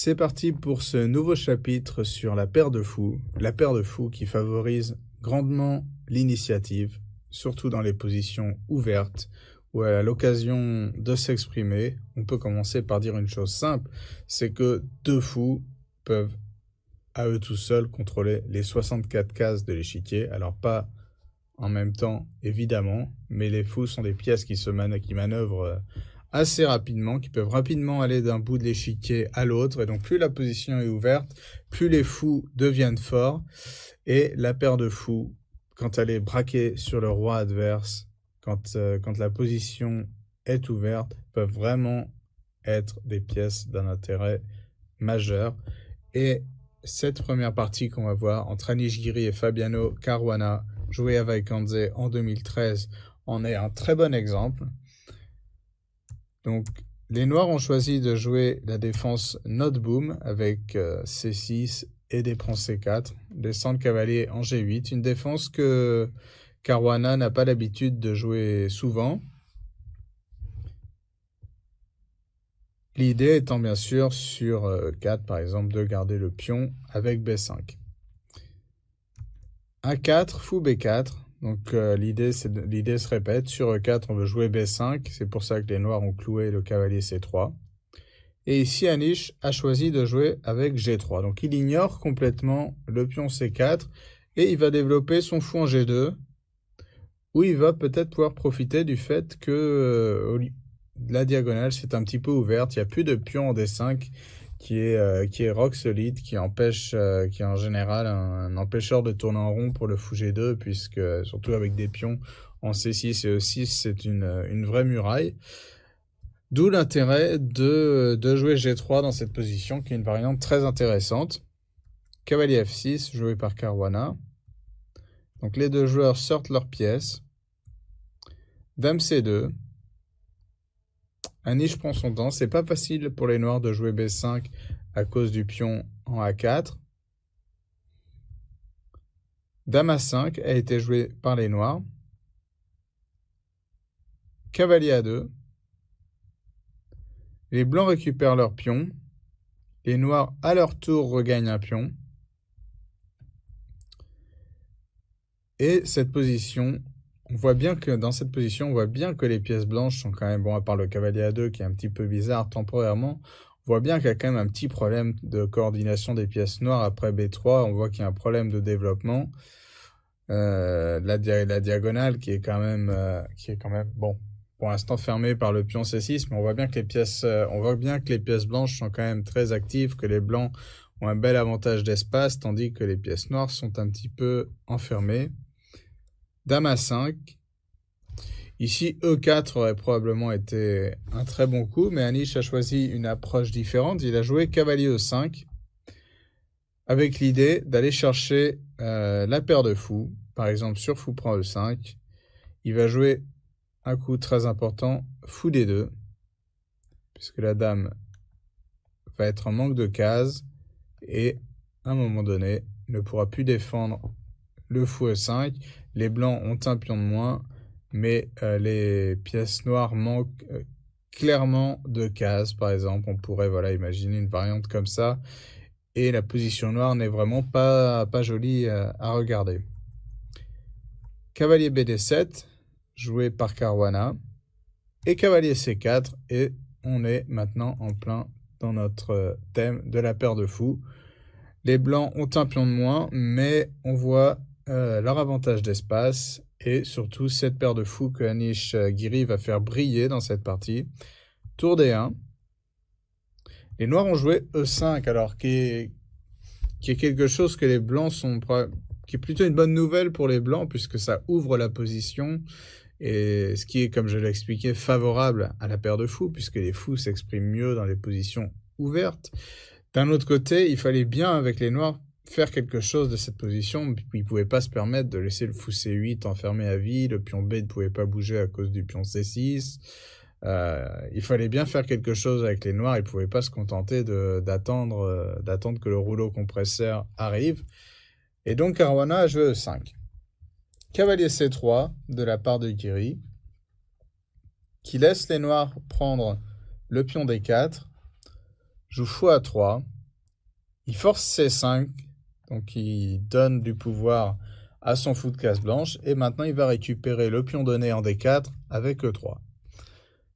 C'est parti pour ce nouveau chapitre sur la paire de fous. La paire de fous qui favorise grandement l'initiative, surtout dans les positions ouvertes, où à l'occasion de s'exprimer, on peut commencer par dire une chose simple, c'est que deux fous peuvent à eux tout seuls contrôler les 64 cases de l'échiquier. Alors pas en même temps, évidemment, mais les fous sont des pièces qui manœuvrent assez rapidement, qui peuvent rapidement aller d'un bout de l'échiquier à l'autre, et donc plus la position est ouverte, plus les fous deviennent forts, et la paire de fous, quand elle est braquée sur le roi adverse, quand la position est ouverte, peuvent vraiment être des pièces d'un intérêt majeur. Et cette première partie qu'on va voir entre Anish Giri et Fabiano Caruana, joué à Vaikandze en 2013, en est un très bon exemple. Donc, les Noirs ont choisi de jouer la défense Not Boom avec C6 et des prends C4, descente cavalier en G8, une défense que Caruana n'a pas l'habitude de jouer souvent. L'idée étant bien sûr sur E4 par exemple de garder le pion avec B5. A4, fou B4. Donc l'idée se répète, sur E4 on veut jouer B5, c'est pour ça que les Noirs ont cloué le cavalier C3. Et ici Anish a choisi de jouer avec G3, donc il ignore complètement le pion C4 et il va développer son fou en G2, où il va peut-être pouvoir profiter du fait que la diagonale c'est un petit peu ouverte, il n'y a plus de pion en D5 qui est rock solide, qui est en général un empêcheur de tourner en rond pour le fou G2, puisque surtout avec des pions en C6 et E6, c'est une vraie muraille. D'où l'intérêt de jouer G3 dans cette position, qui est une variante très intéressante. Cavalier F6, joué par Caruana. Donc les deux joueurs sortent leurs pièces. Dame C2. Anish prend son temps. C'est pas facile pour les Noirs de jouer B5 à cause du pion en A4. Dame A5 a été joué par les Noirs. Cavalier A2. Les Blancs récupèrent leur pion. Les Noirs, à leur tour, regagnent un pion. Et cette position, on voit bien que dans cette position, on voit bien que les pièces blanches sont quand même, bon, à part le cavalier A2 qui est un petit peu bizarre temporairement, on voit bien qu'il y a quand même un petit problème de coordination des pièces noires après B3. On voit qu'il y a un problème de développement. La diagonale qui est quand même, bon, pour l'instant fermée par le pion C6, mais on voit bien que les pièces blanches sont quand même très actives, que les blancs ont un bel avantage d'espace, tandis que les pièces noires sont un petit peu enfermées. Dame A5. Ici, E4 aurait probablement été un très bon coup, mais Anish a choisi une approche différente. Il a joué cavalier E5, avec l'idée d'aller chercher la paire de fous. Par exemple, sur fou prend E5, il va jouer un coup très important, fou D2, puisque la dame va être en manque de cases, et à un moment donné, ne pourra plus défendre le fou E5. Les blancs ont un pion de moins, mais les pièces noires manquent clairement de cases. Par exemple, on pourrait imaginer une variante comme ça, et la position noire n'est vraiment pas jolie à regarder. Cavalier BD7, joué par Caruana, et cavalier C4, et on est maintenant en plein dans notre thème de la paire de fous. Les blancs ont un pion de moins, mais on voit leur avantage d'espace, et surtout cette paire de fous que Anish Giri va faire briller dans cette partie. Tour D1. Les Noirs ont joué E5, alors qui est quelque chose que les Blancs qui est plutôt une bonne nouvelle pour les Blancs, puisque ça ouvre la position, et ce qui est, comme je l'ai expliqué, favorable à la paire de fous, puisque les fous s'expriment mieux dans les positions ouvertes. D'un autre côté, il fallait bien, avec les Noirs, faire quelque chose de cette position. Ils ne pouvaient pas se permettre de laisser le fou C8 enfermé à vie, le pion B ne pouvait pas bouger à cause du pion C6. Il fallait bien faire quelque chose avec les Noirs, ils ne pouvaient pas se contenter d'attendre que le rouleau compresseur arrive. Et donc Caruana a joué E5. Cavalier C3 de la part de Giri, qui laisse les Noirs prendre le pion D4, joue fou A3, Il force C5, donc il donne du pouvoir à son fou de case blanche, et maintenant il va récupérer le pion donné en D4 avec E3.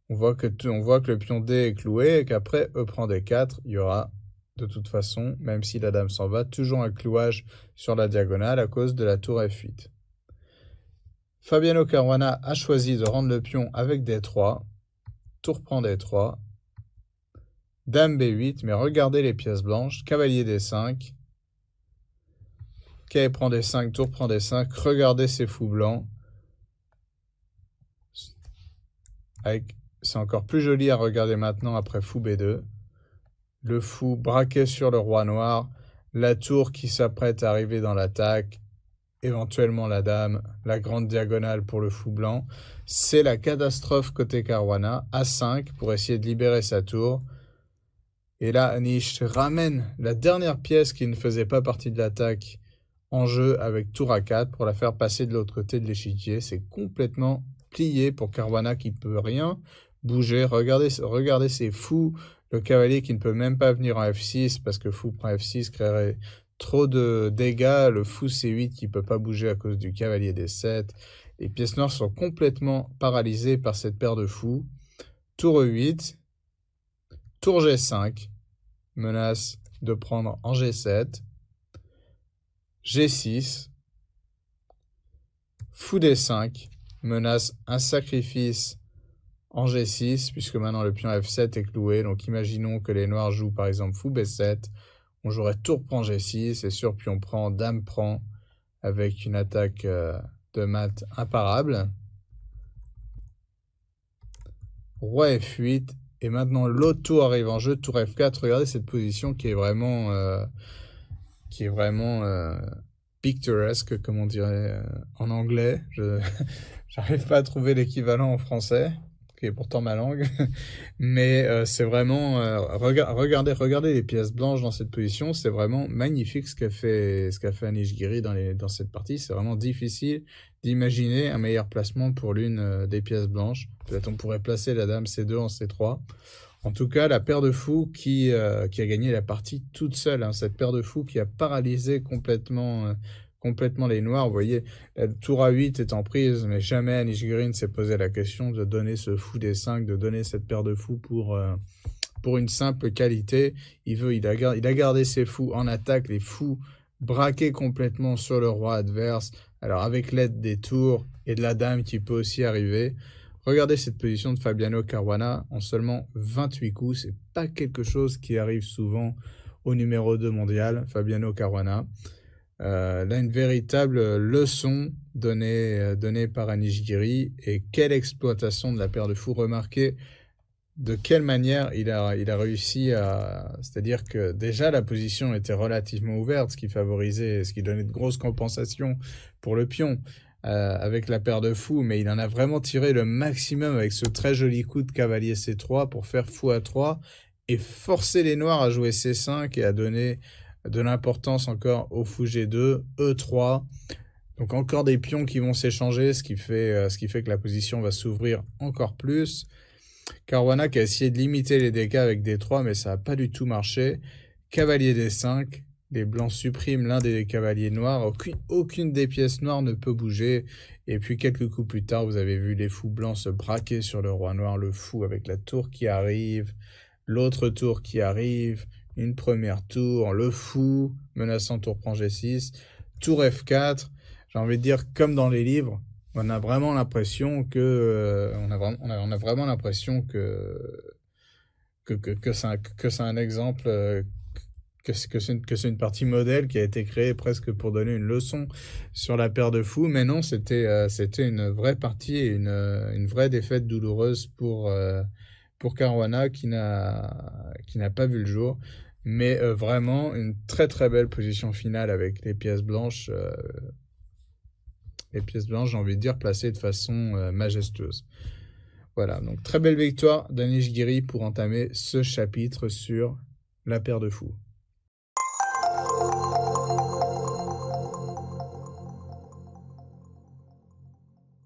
On voit que le pion D est cloué et qu'après E prend D4, il y aura de toute façon, même si la dame s'en va, toujours un clouage sur la diagonale à cause de la tour F8. Fabiano Caruana a choisi de rendre le pion avec D3, tour prend D3, dame B8, mais regardez les pièces blanches, cavalier D5, cavalier prend D5, tour prend D5, regardez ces fous blancs, c'est encore plus joli à regarder maintenant après fou B2, le fou braqué sur le roi noir, la tour qui s'apprête à arriver dans l'attaque, éventuellement la dame, la grande diagonale pour le fou blanc. C'est la catastrophe côté Caruana, A5 pour essayer de libérer sa tour. Et là, Anish ramène la dernière pièce qui ne faisait pas partie de l'attaque en jeu avec tour A4 pour la faire passer de l'autre côté de l'échiquier. C'est complètement plié pour Caruana qui ne peut rien bouger. Regardez ces fous. Le cavalier qui ne peut même pas venir en F6 parce que fou prend F6 créerait trop de dégâts. Le fou C8 qui ne peut pas bouger à cause du cavalier D7. Les pièces noires sont complètement paralysées par cette paire de fous. Tour E8. Tour G5. Menace de prendre en G7. G6. Fou D5. Menace un sacrifice en G6, puisque maintenant le pion F7 est cloué. Donc imaginons que les noirs jouent par exemple fou B7. On jouerait tour prend G6, et sur pion prend, dame prend, avec une attaque de mat imparable. Roi F8, et maintenant l'autre tour arrive en jeu, tour F4. Regardez cette position qui est vraiment picturesque, comme on dirait en anglais. J'arrive pas à trouver l'équivalent en français, qui est pourtant ma langue, mais c'est vraiment regardez les pièces blanches dans cette position, c'est vraiment magnifique ce qu'a fait Anish Giri dans cette partie. C'est vraiment difficile d'imaginer un meilleur placement pour l'une des pièces blanches. Peut-être on pourrait placer la dame C2 en C3. En tout cas, la paire de fous qui a gagné la partie toute seule, hein, cette paire de fous qui a paralysé complètement les noirs. Vous voyez, la tour A8 est en prise, mais jamais Anish Giri ne s'est posé la question de donner ce fou D5, de donner cette paire de fous pour une simple qualité. Il a gardé ses fous en attaque, les fous braqués complètement sur le roi adverse. Alors avec l'aide des tours et de la dame qui peut aussi arriver. Regardez cette position de Fabiano Caruana en seulement 28 coups. C'est pas quelque chose qui arrive souvent au numéro 2 mondial, Fabiano Caruana. Là, une véritable leçon donnée par Anish Giri. Et quelle exploitation de la paire de fous. Remarquez de quelle manière il a réussi à... C'est-à-dire que déjà, la position était relativement ouverte, ce qui donnait de grosses compensations pour le pion. Avec la paire de fous, mais il en a vraiment tiré le maximum avec ce très joli coup de cavalier C3 pour faire fou A3 et forcer les noirs à jouer C5 et à donner de l'importance encore au fou G2, E3. Donc encore des pions qui vont s'échanger, ce qui fait que la position va s'ouvrir encore plus. Caruana qui a essayé de limiter les dégâts avec D3, mais ça n'a pas du tout marché. Cavalier D5. Les blancs suppriment l'un des cavaliers noirs. Aucune des pièces noires ne peut bouger. Et puis quelques coups plus tard, vous avez vu les fous blancs se braquer sur le roi noir. Le fou avec la tour qui arrive. L'autre tour qui arrive. Une première tour. Le fou menaçant tour prend G6. Tour F4. J'ai envie de dire comme dans les livres. On a vraiment l'impression que... on a vraiment l'impression que c'est un exemple... que c'est une partie modèle qui a été créée presque pour donner une leçon sur la paire de fous, mais non, c'était une vraie partie et une vraie défaite douloureuse pour Caruana qui n'a pas vu le jour, mais vraiment une très très belle position finale avec les pièces blanches, j'ai envie de dire, placées de façon majestueuse. Voilà, donc très belle victoire d'Anish Giri pour entamer ce chapitre sur la paire de fous.